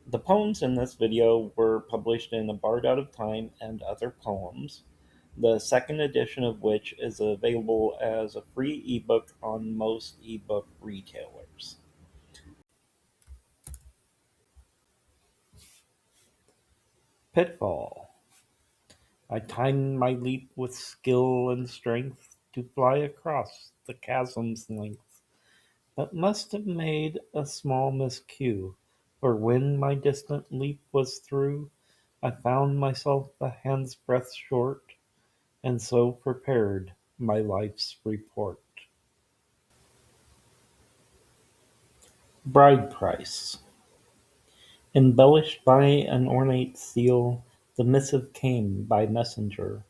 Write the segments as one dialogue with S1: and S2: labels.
S1: The poems in this video were published in A Bard Out of Time and Other Poems, the second edition of which is available as a free ebook on most ebook retailers. Pitfall. I timed my leap with skill and strength to fly across the chasm's length, but must have made a small miscue, for when my distant leap was through, I found myself a hand's breadth short, and so prepared my life's report. Bride Price. Embellished by an ornate seal, the missive came by messenger.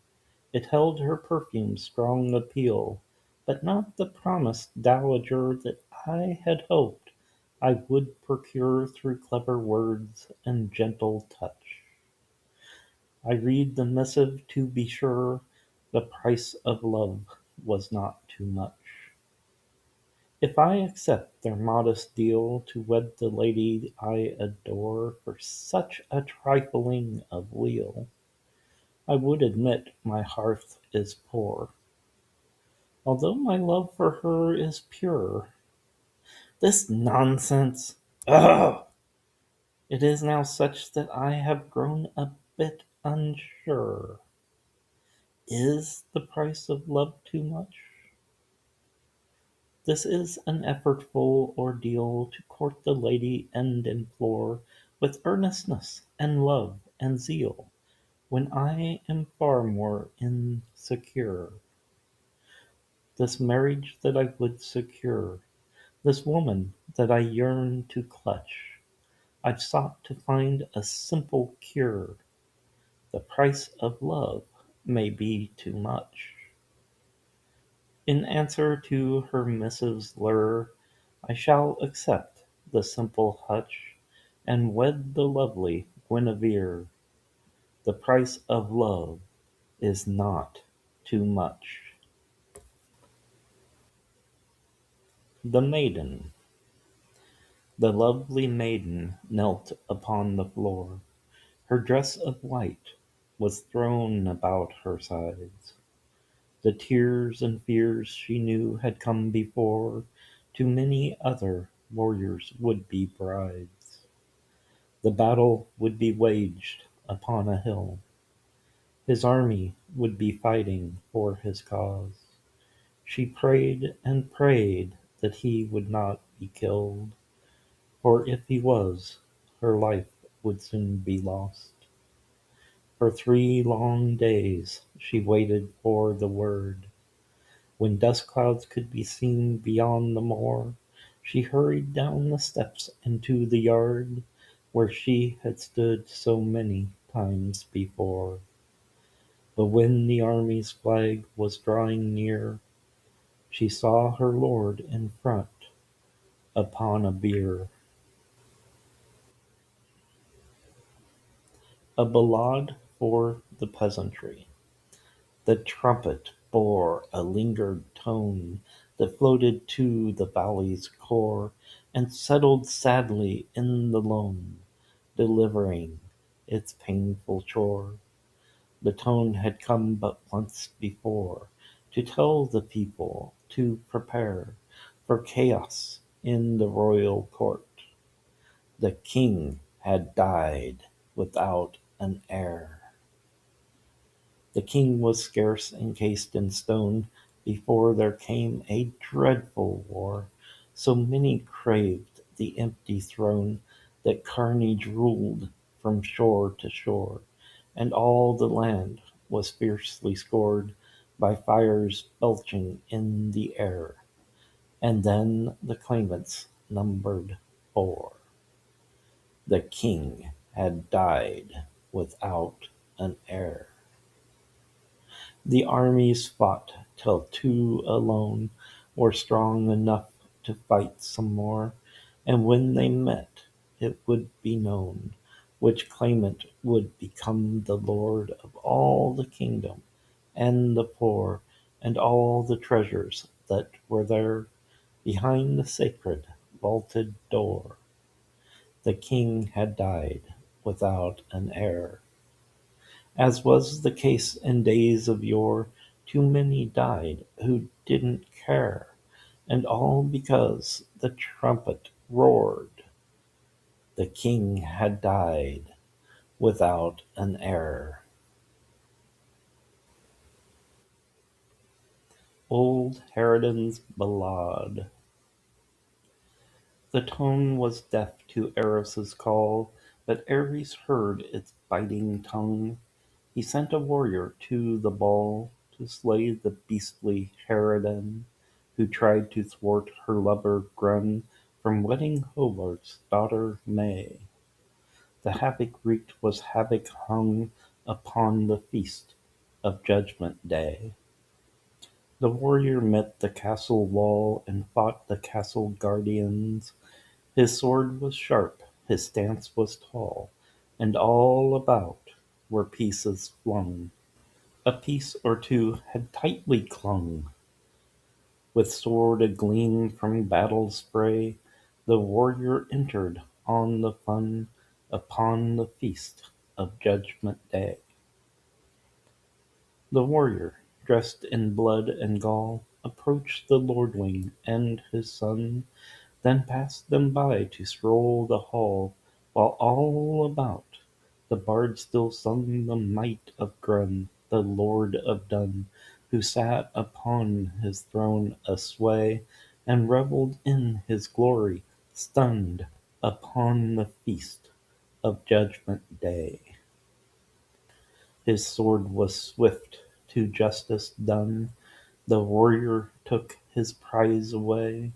S1: It held her perfume's strong appeal, but not the promised dowager that I had hoped I would procure through clever words and gentle touch. I read the missive to be sure the price of love was not too much. If I accept their modest deal to wed the lady I adore for such a trifling of weal, I would admit my hearth is poor, although my love for her is pure. This nonsense! Ugh! It is now such that I have grown a bit unsure. Is the price of love too much? This is an effortful ordeal to court the lady and implore, with earnestness and love and zeal, when I am far more insecure. This marriage that I would secure, this woman that I yearn to clutch, I've sought to find a simple cure. The price of love may be too much. In answer to her missive's lure, I shall accept the simple hutch, and wed the lovely Guinevere. The price of love is not too much. The Maiden. The lovely maiden knelt upon the floor. Her dress of white was thrown about her sides. The tears and fears she knew had come before to many other warriors' would-be brides. The battle would be waged upon a hill. His army would be fighting for his cause. She prayed and prayed that he would not be killed, for if he was, her life would soon be lost. For 3 long days she waited for the word. When dust clouds could be seen beyond the moor, she hurried down the steps into the yard where she had stood so many times before. But when the army's flag was drawing near, she saw her lord in front upon a bier. A Ballade for the Peasantry. The trumpet bore a lingered tone that floated to the valley's core and settled sadly in the loam, delivering its painful chore. The tone had come but once before, to tell the people to prepare for chaos in the royal court. The king had died without an heir. The king was scarce encased in stone before there came a dreadful war. So many craved the empty throne that carnage ruled from shore to shore, and all the land was fiercely scored by fires belching in the air. And then the claimants numbered 4. The king had died without an heir. The armies fought till 2 alone were strong enough to fight some more, and when they met it would be known which claimant would become the lord of all the kingdom and the poor and all the treasures that were there behind the sacred vaulted door. The king had died without an heir. As was the case in days of yore, too many died who didn't care, and all because the trumpet roared. The king had died without an heir. Old Harridan's Ballade. The tone was deaf to Eris's call, but Ares heard its biting tongue. He sent a warrior to the ball to slay the beastly Harridan, who tried to thwart her lover Grun from wedding Hobart's daughter May. The havoc wreaked was havoc hung upon the feast of Judgment Day. The warrior met the castle wall and fought the castle guardians. His sword was sharp, his stance was tall, and all about were pieces flung. A piece or two had tightly clung. With sword agleam from battle's fray, the warrior entered on the fun upon the feast of Judgment Day. The warrior, dressed in blood and gall, approached the lordling and his son, then passed them by to stroll the hall, while all about the bard still sung the might of Grun, the lord of Dun, who sat upon his throne a-sway, and revelled in his glory, stunned upon the feast of Judgment Day. His sword was swift to justice done, the warrior took his prize away.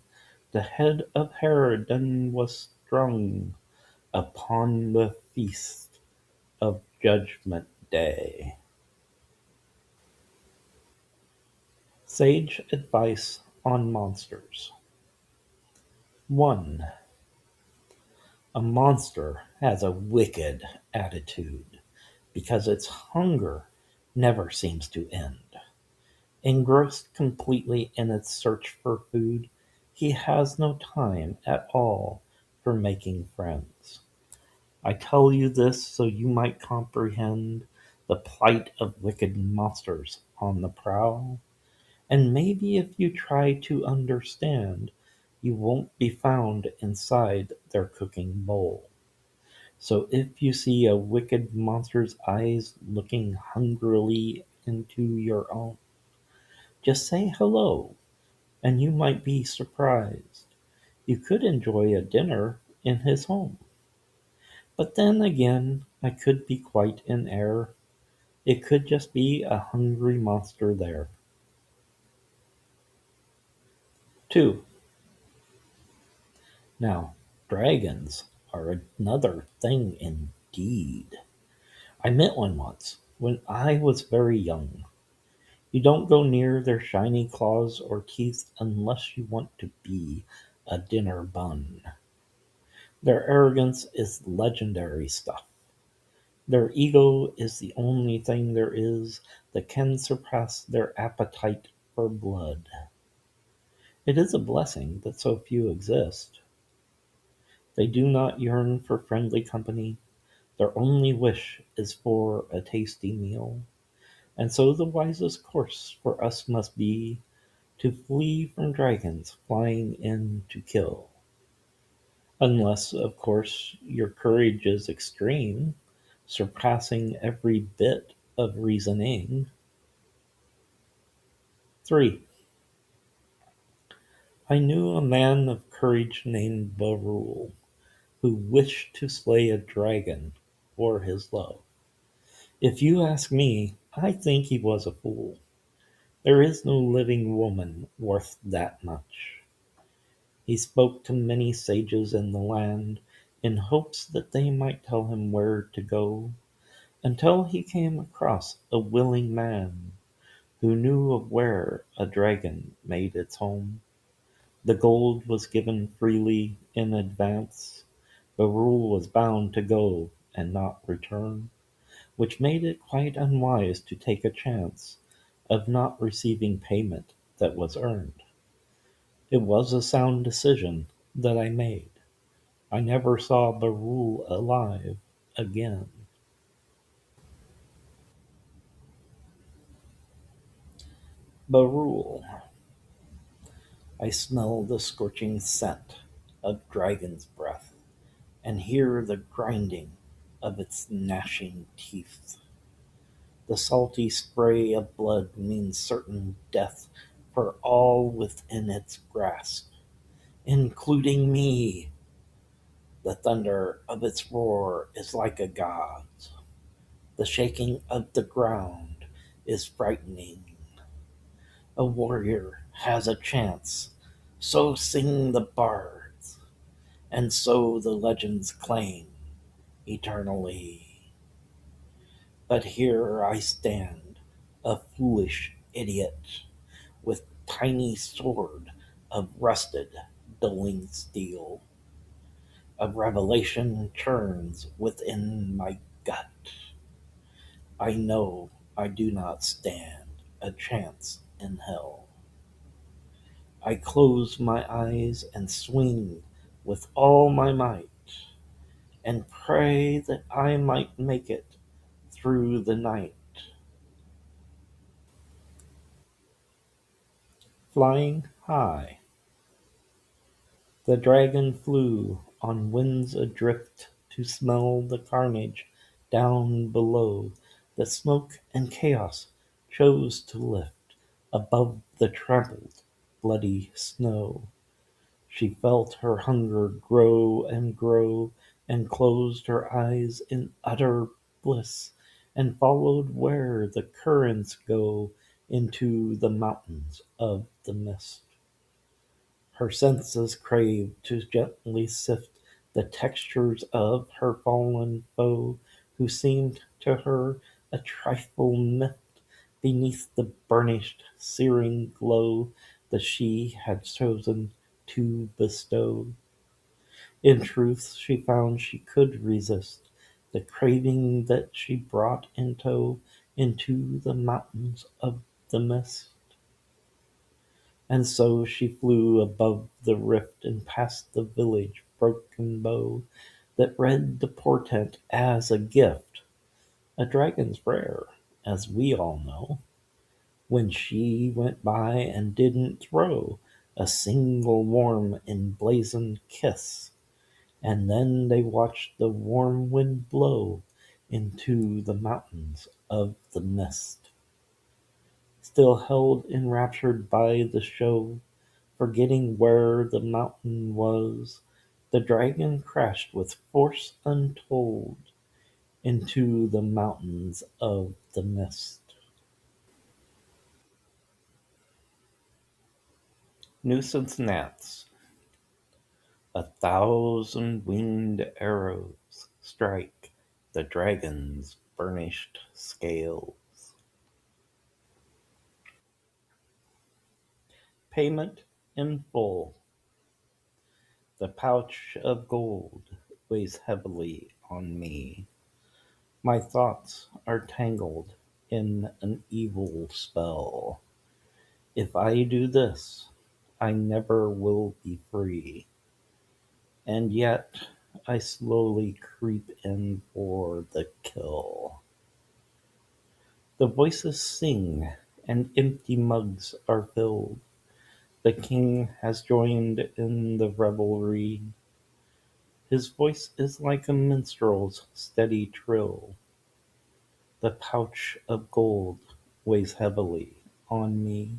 S1: The head of Harridan was strung upon the feast of Judgment Day. Sage advice on monsters. 1. A monster has a wicked attitude because its hunger never seems to end. Engrossed completely in its search for food, he has no time at all for making friends. I tell you this so you might comprehend the plight of wicked monsters on the prowl, and maybe if you try to understand, you won't be found inside their cooking bowl. So if you see a wicked monster's eyes looking hungrily into your own, just say hello, and you might be surprised. You could enjoy a dinner in his home. But then again, I could be quite in error. It could just be a hungry monster there. 2. Now, dragons are another thing indeed. I met one once, when I was very young. You don't go near their shiny claws or teeth unless you want to be a dinner bun. Their arrogance is legendary stuff. Their ego is the only thing there is that can surpass their appetite for blood. It is a blessing that so few exist. They do not yearn for friendly company. Their only wish is for a tasty meal. And so the wisest course for us must be to flee from dragons flying in to kill. Unless, of course, your courage is extreme, surpassing every bit of reasoning. 3. I knew a man of courage named Burly, who wished to slay a dragon for his love. If you ask me, I think he was a fool. There is no living woman worth that much. He spoke to many sages in the land, in hopes that they might tell him where to go, until he came across a willing man who knew of where a dragon made its home. The gold was given freely in advance. The rule was bound to go and not return, which made it quite unwise to take a chance of not receiving payment that was earned. It was a sound decision that I made. I never saw Barul alive again. Barul. I smell the scorching scent of dragon's breath, and hear the grinding of its gnashing teeth. The salty spray of blood means certain death for all within its grasp, including me. The thunder of its roar is like a god's. The shaking of the ground is frightening. A warrior has a chance, so sing the bards, and so the legends claim eternally. But here I stand, a foolish idiot, with tiny sword of rusted, dulling steel. A revelation churns within my gut. I know I do not stand a chance in hell. I close my eyes and swing with all my might, and pray that I might make it through the night. Flying high, the dragon flew on winds adrift to smell the carnage down below. The smoke and chaos chose to lift above the trampled, bloody snow. She felt her hunger grow and grow, and closed her eyes in utter bliss, and followed where the currents go into the mountains of the mist. Her senses craved to gently sift the textures of her fallen foe, who seemed to her a trifle miffed beneath the burnished, searing glow that she had chosen to bestow. In truth, she found she could resist the craving that she brought in tow into the mountains of the mist. And so she flew above the rift and past the village broken bow that read the portent as a gift, a dragon's rare, as we all know, when she went by and didn't throw a single warm emblazoned kiss. And then they watched the warm wind blow into the mountains of the mist. Still held enraptured by the show, forgetting where the mountain was, the dragon crashed with force untold into the mountains of the mist. Nuisance gnats. 1,000 winged arrows strike the dragon's burnished scales. Payment in full. The pouch of gold weighs heavily on me. My thoughts are tangled in an evil spell. If I do this, I never will be free. And yet I slowly creep in for the kill. The voices sing, and empty mugs are filled. The king has joined in the revelry. His voice is like a minstrel's steady trill. The pouch of gold weighs heavily on me.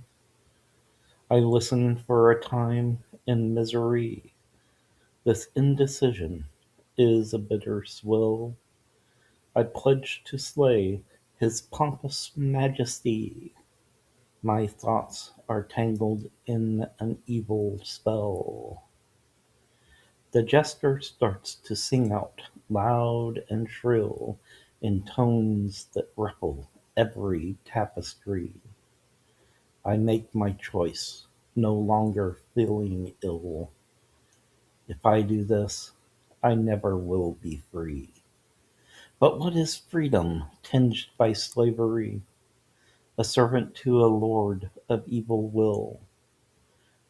S1: I listen for a time in misery. This indecision is a bitter swill. I pledge to slay his pompous majesty. My thoughts are tangled in an evil spell. The jester starts to sing out loud and shrill in tones that ruffle every tapestry. I make my choice, no longer feeling ill. If I do this, I never will be free. But what is freedom tinged by slavery? A servant to a lord of evil will.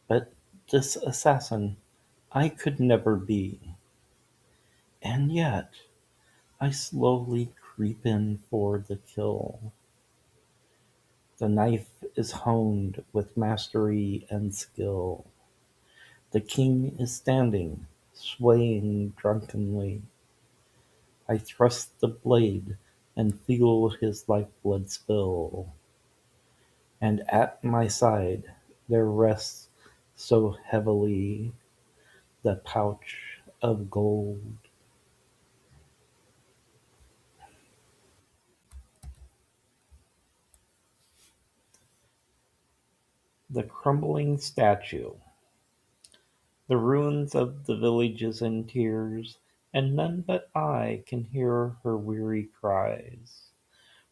S1: But this assassin I could never be. And yet I slowly creep in for the kill. The knife is honed with mastery and skill. The king is standing, swaying drunkenly. I thrust the blade and feel his lifeblood spill. And at my side there rests so heavily the pouch of gold. The crumbling statue. The ruins of the village is in tears, and none but I can hear her weary cries.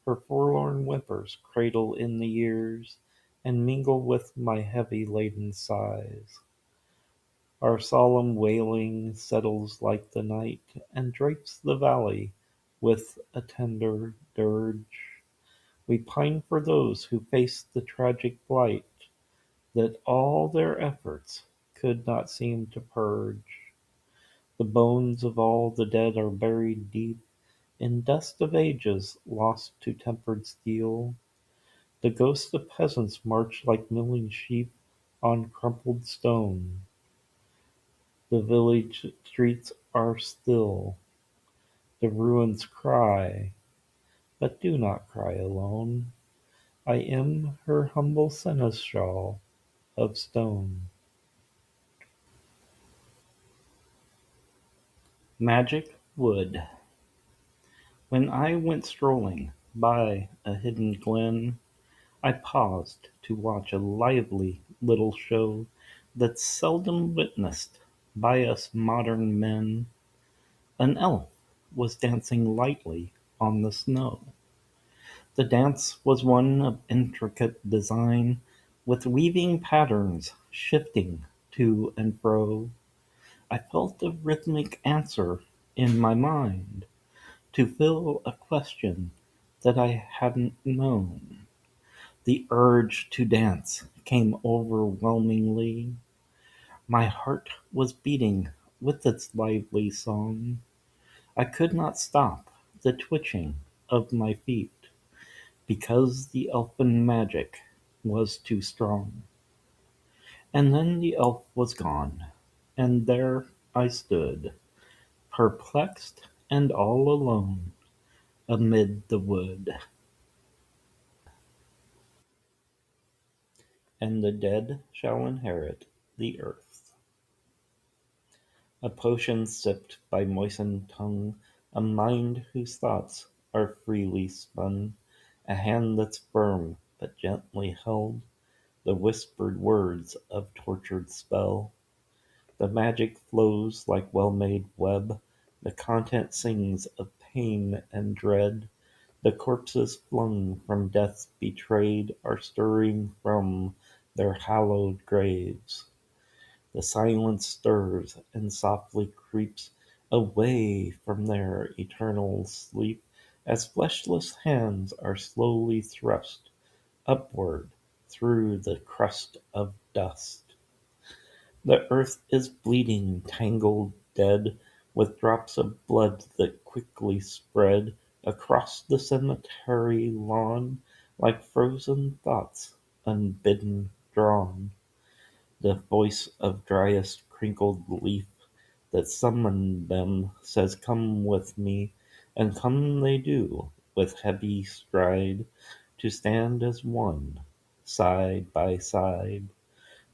S1: Her forlorn whimpers cradle in the years, and mingle with my heavy laden sighs. Our solemn wailing settles like the night, and drapes the valley with a tender dirge. We pine for those who faced the tragic blight that all their efforts could not seem to purge. The bones of all the dead are buried deep in dust of ages lost to tempered steel. The ghosts of peasants march like milling sheep on crumpled stone. The village streets are still. The ruins cry, but do not cry alone. I am her humble seneschal of stone. Magic Wood. When I went strolling by a hidden glen, I paused to watch a lively little show that's seldom witnessed by us modern men. An elf was dancing lightly on the snow. The dance was one of intricate design, with weaving patterns shifting to and fro. I felt a rhythmic answer in my mind to fill a question that I hadn't known. The urge to dance came overwhelmingly. My heart was beating with its lively song. I could not stop the twitching of my feet, because the elfin magic was too strong. And then the elf was gone, and there I stood, perplexed and all alone amid the wood. And the dead shall inherit the earth. A potion sipped by moistened tongue, a mind whose thoughts are freely spun, a hand that's firm but gently held, the whispered words of tortured spell. The magic flows like well-made web, the content sings of pain and dread. The corpses flung from death's betrayed are stirring from their hallowed graves. The silence stirs and softly creeps away from their eternal sleep, as fleshless hands are slowly thrust upward through the crust of dust. The earth is bleeding, tangled, dead, with drops of blood that quickly spread across the cemetery lawn, like frozen thoughts unbidden drawn. The voice of driest crinkled leaf that summoned them says, "Come with me," and come they do, with heavy stride, to stand as one, side by side.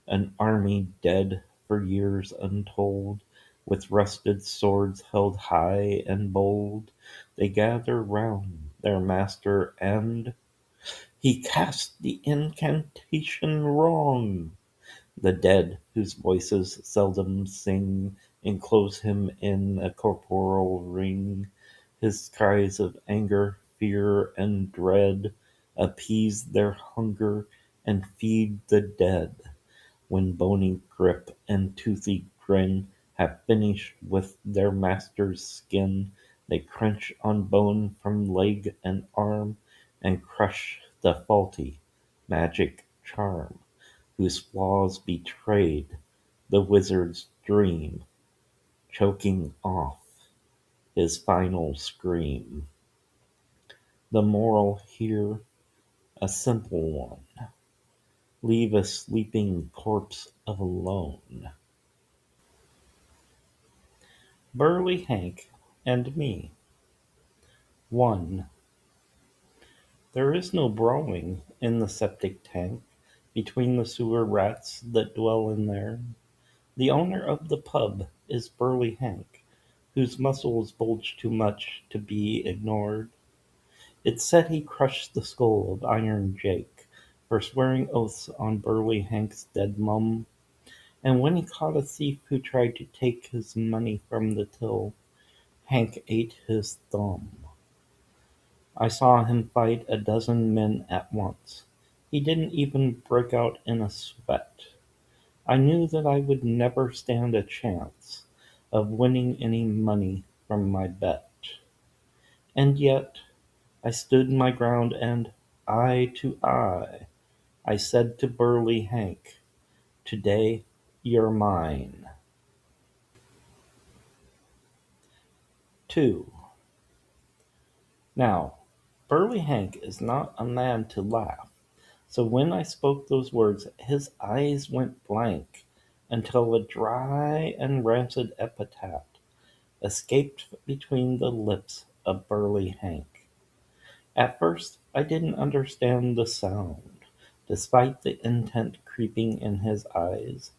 S1: An army dead for years untold, with rusted swords held high and bold, they gather round their master, and he cast the incantation wrong. The dead, whose voices seldom sing, enclose him in a corporal ring. His cries of anger, fear, and dread appease their hunger and feed the dead. When bony grip and toothy grin have finished with their master's skin, they crunch on bone from leg and arm, and crush the faulty magic charm, whose flaws betrayed the wizard's dream, choking off his final scream. The moral here, a simple one: leave a sleeping corpse alone. Burly Hank and Me. 1. There is no brawling in the septic tank between the sewer rats that dwell in there. The owner of the pub is Burly Hank, whose muscles bulge too much to be ignored. It's said he crushed the skull of Iron Jake for swearing oaths on Burly Hank's dead mum, and when he caught a thief who tried to take his money from the till, Hank ate his thumb. I saw him fight a dozen men at once. He didn't even break out in a sweat. I knew that I would never stand a chance of winning any money from my bet. And yet I stood my ground and, eye to eye, I said to Burly Hank, "Today you're mine." 2. Now, Burly Hank is not a man to laugh, so when I spoke those words his eyes went blank until a dry and rancid epithet escaped between the lips of Burly Hank. At first I didn't understand the sound, despite the intent creeping in his eyes,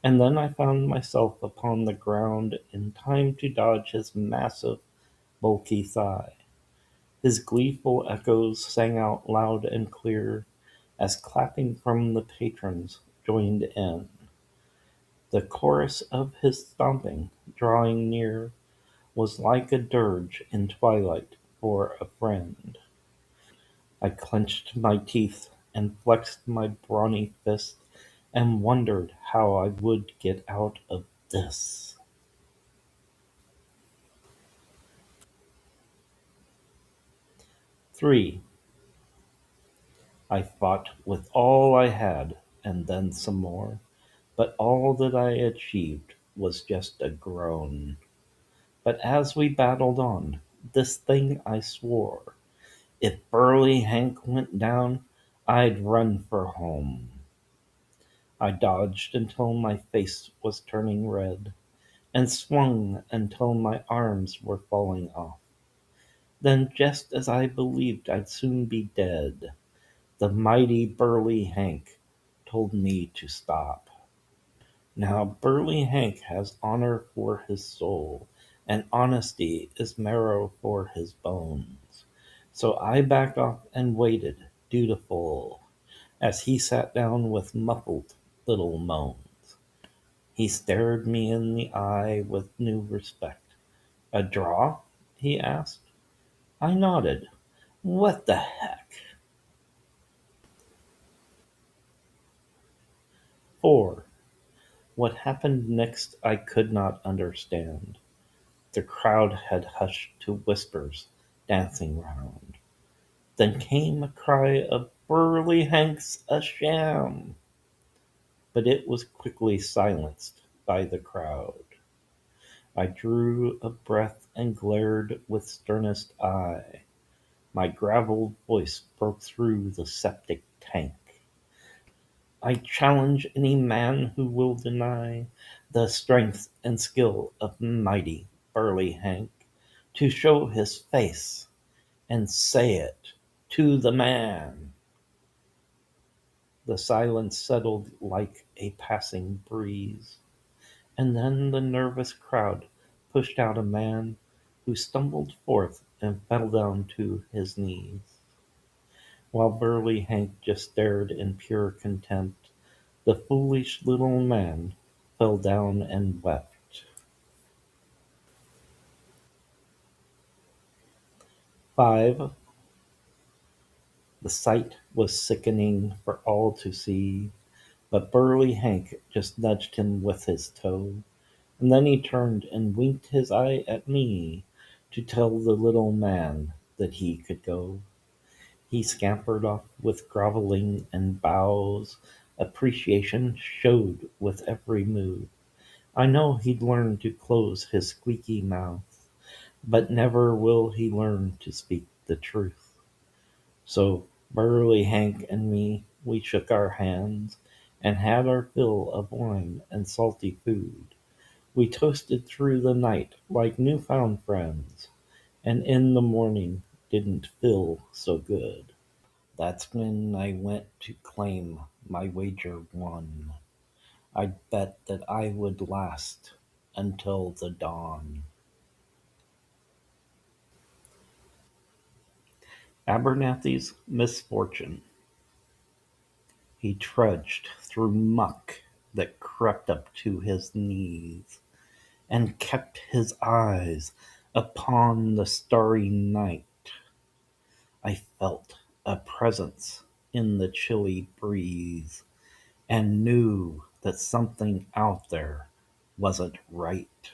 S1: and then I found myself upon the ground in time to dodge his massive, bulky thigh. His gleeful echoes sang out loud and clear as clapping from the patrons joined in. The chorus of his stomping, drawing near, was like a dirge in twilight for a friend. I clenched my teeth and flexed my brawny fist and wondered how I would get out of this. 3. I fought with all I had and then some more, but all that I achieved was just a groan. But as we battled on, this thing I swore: if Burly Hank went down, I'd run for home. I dodged until my face was turning red, and swung until my arms were falling off. Then, just as I believed I'd soon be dead, the mighty Burly Hank told me to stop. Now Burly Hank has honor for his soul, and honesty is marrow for his bones. So I backed off and waited, dutiful, as he sat down with muffled little moans. He stared me in the eye with new respect. "A draw?" he asked. I nodded. "What the heck?" 4. What happened next I could not understand. The crowd had hushed to whispers, dancing round. Then came a cry of "Burly Hank's a sham!" But it was quickly silenced by the crowd. I drew a breath and glared with sternest eye. My gravelled voice broke through the septic tank. I challenge any man who will deny the strength and skill of mighty Burly Hank to show his face and say it to the man. The silence settled like a passing breeze, and then the nervous crowd pushed out a man who stumbled forth and fell down to his knees. While Burly Hank just stared in pure contempt, the foolish little man fell down and wept. 5. The sight was sickening for all to see, but Burly Hank just nudged him with his toe, and then he turned and winked his eye at me to tell the little man that he could go. He scampered off with groveling and bows. Appreciation showed with every move. I know he'd learned to close his squeaky mouth. but never will he learn to speak the truth. So Burly Hank and me, we shook our hands and had our fill of wine and salty food. We toasted through the night like newfound friends, and in the morning didn't feel so good. That's when I went to claim my wager won. I'd bet that I would last until the dawn. Abernathy's Misfortune. He trudged through muck that crept up to his knees, and kept his eyes upon the starry night. I felt a presence in the chilly breeze, and knew that something out there wasn't right.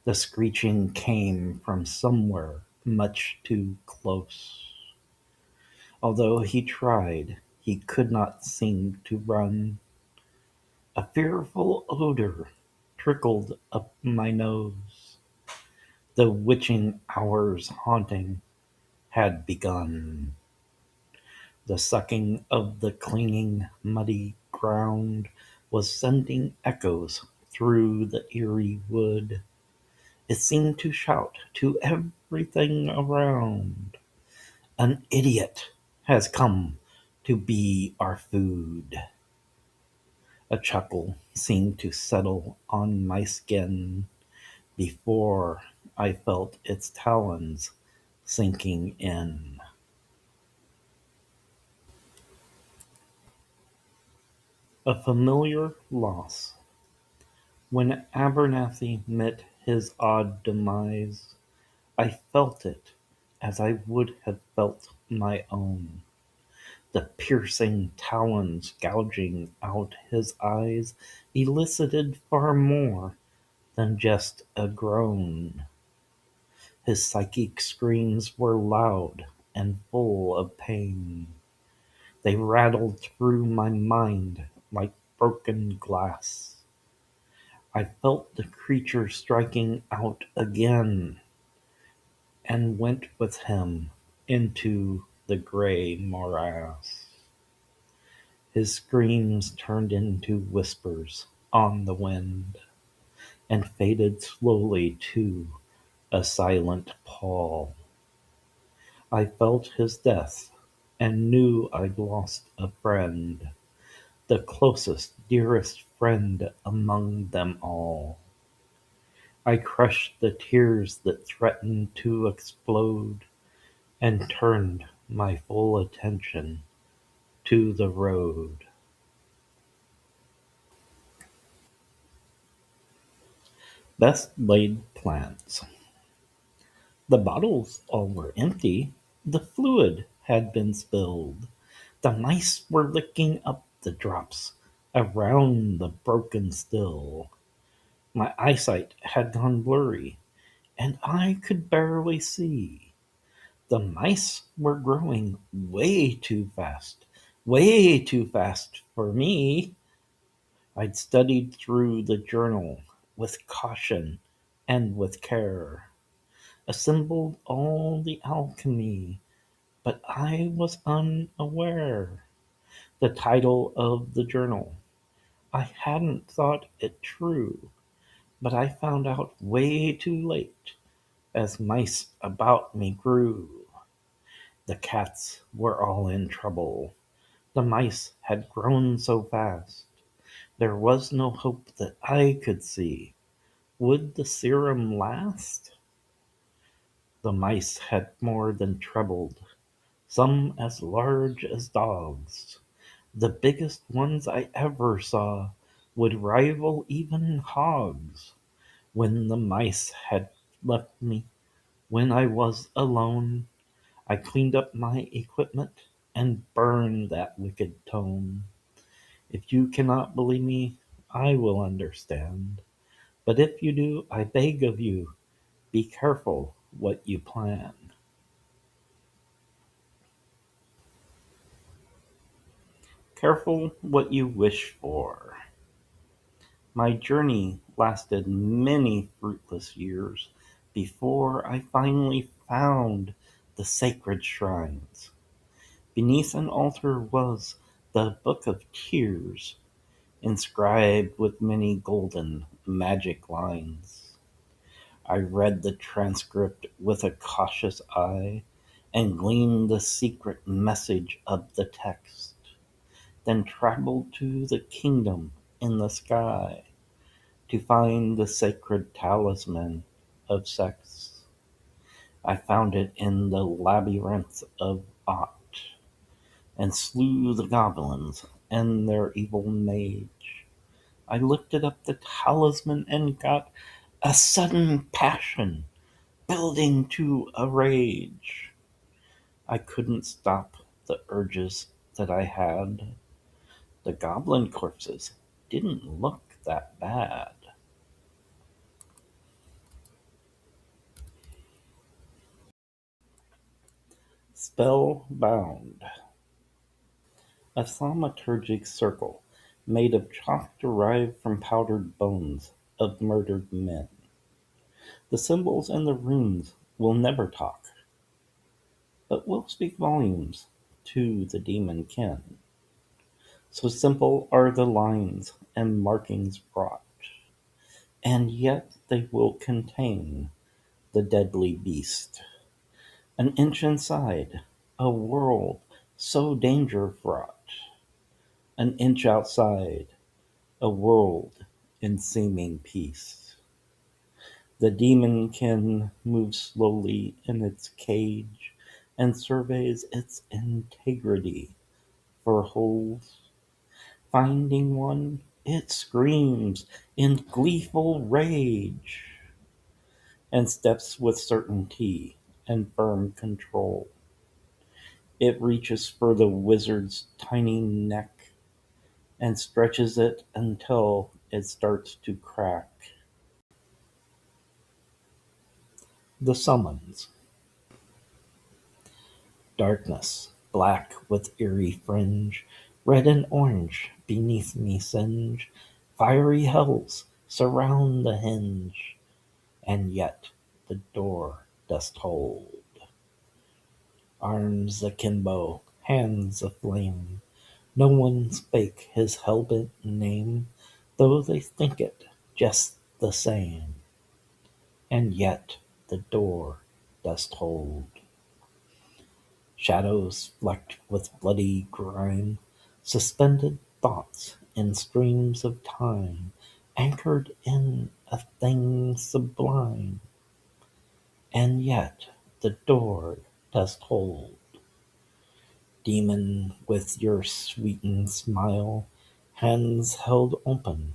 S1: The screeching came from somewhere much too close. Although he tried, he could not seem to run. A fearful odor trickled up my nose. The witching hours haunting had begun. The sucking of the clinging, muddy ground was sending echoes through the eerie wood. It seemed to shout to everything around, "An idiot has come to be our food." A chuckle seemed to settle on my skin before I felt its talons sinking in. A familiar loss. When Abernathy met his odd demise, I felt it as I would have felt my own. The piercing talons gouging out his eyes elicited far more than just a groan. His psychic screams were loud and full of pain. They rattled through my mind like broken glass. I felt the creature striking out again, and went with him into the gray morass. His screams turned into whispers on the wind, and faded slowly to a silent pall. I felt his death, and knew I'd lost a friend, the closest, dearest friend among them all. I crushed the tears that threatened to explode, and turned my full attention to the road. Best laid plans. The bottles all were empty. The fluid had been spilled. The mice were licking up the drops around the broken still. My eyesight had gone blurry, and I could barely see. The mice were growing way too fast for me. I'd studied through the journal with caution and with care, assembled all the alchemy, but I was unaware. The title of the journal, I hadn't thought it true, but I found out way too late as mice about me grew. The cats were all in trouble. The mice had grown so fast. There was no hope that I could see. Would the serum last? The mice had more than trebled, some as large as dogs. The biggest ones I ever saw would rival even hogs. When the mice had left me, when I was alone, I cleaned up my equipment and burned that wicked tome. If you cannot believe me, I will understand. But if you do, I beg of you, be careful what you plan. Careful what you wish for. My journey lasted many fruitless years, before I finally found the sacred shrines. Beneath an altar was the Book of Tears, inscribed with many golden magic lines. I read the transcript with a cautious eye and gleaned the secret message of the text, then traveled to the kingdom in the sky to find the sacred talisman of sex. I found it in the labyrinth of Ott, and slew the goblins and their evil mage. I lifted up the talisman and got a sudden passion, building to a rage. I couldn't stop the urges that I had. The goblin corpses didn't look that bad. Spellbound. A thaumaturgic circle made of chalk derived from powdered bones of murdered men. The symbols and the runes will never talk, but will speak volumes to the demon kin. So simple are the lines and markings brought, and yet they will contain the deadly beast. An inch inside, a world so danger fraught. An inch outside, a world in seeming peace. The demonkin moves slowly in its cage and surveys its integrity for holes. Finding one, it screams in gleeful rage and steps with certainty and firm control. It reaches for the wizard's tiny neck and stretches it until it starts to crack. The summons. Darkness, black with eerie fringe, red and orange beneath me singe. Fiery hells surround the hinge, and yet the door dost hold. Arms akimbo, hands aflame, no one spake his hell-bent name, though they think it just the same, and yet the door dost hold. Shadows flecked with bloody grime, suspended thoughts in streams of time, anchored in a thing sublime, and yet the door dost hold. Demon, with your sweetened smile, hands held open,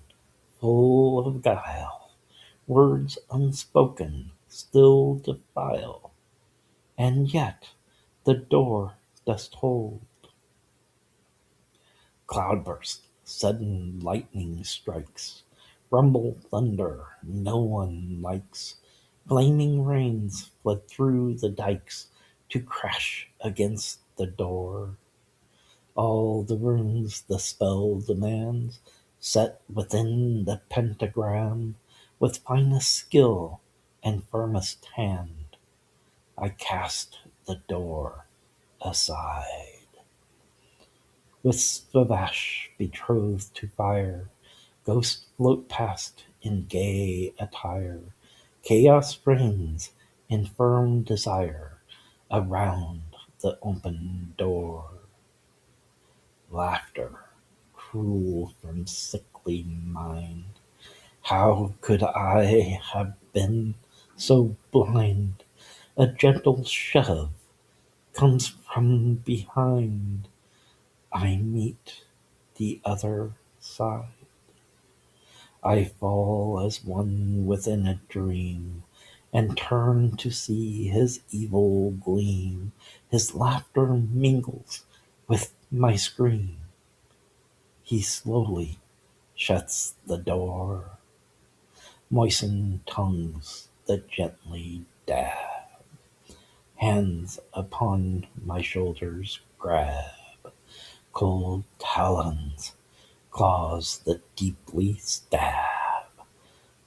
S1: full of guile, words unspoken still defile, and yet the door dost hold. Cloudburst, sudden lightning strikes, rumble thunder no one likes. Flaming rains flood through the dikes to crash against the door. All the runes the spell demands, set within the pentagram, with finest skill and firmest hand, I cast the door aside. Wisps of ash betrothed to fire, ghosts float past in gay attire. Chaos reigns in firm desire around the open door. Laughter, cruel from sickly mind. How could I have been so blind? A gentle shove comes from behind. I meet the other side. I fall as one within a dream, and turn to see his evil gleam. His laughter mingles with my scream. He slowly shuts the door. Moistened tongues that gently dab, hands upon my shoulders grab. Cold talons, claws that deeply stab.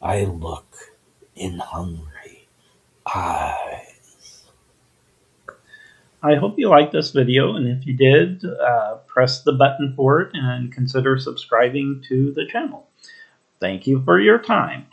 S1: I look in hungry eyes.
S2: I hope you liked this video, and if you did, press the button for it and consider subscribing to the channel. Thank you for your time.